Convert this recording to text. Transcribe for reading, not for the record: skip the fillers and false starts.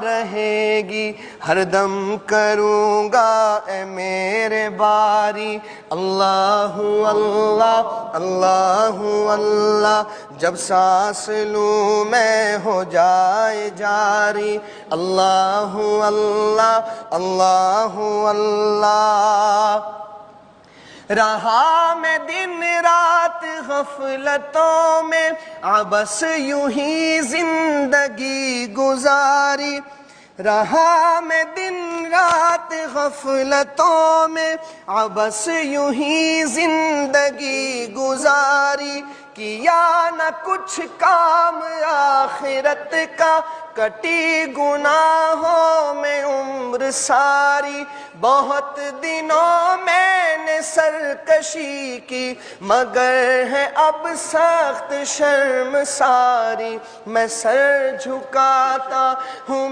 रहेगी, हरदम करूँगा ए मेरे बारी। अल्लाहु अल्लाह अल्लाहु अल्लाह, जब सांस लूँ मैं हो जाए जारी। अल्लाहु अल्लाह अल्लाहु अल्लाह। रहा मैं दिन रात गफलतों में, अबस यूं ही जिंदगी गुजारी। रहा मैं दिन रात गफलतों में, अबस यूं ही जिंदगी गुजारी। किया न कुछ काम आखिरत का, कटी गुनाहों में उम्र सारी। बहुत दिनों मैंने सरकशी की, मगर है अब सख्त शर्मसारी। मैं सर झुकाता हूँ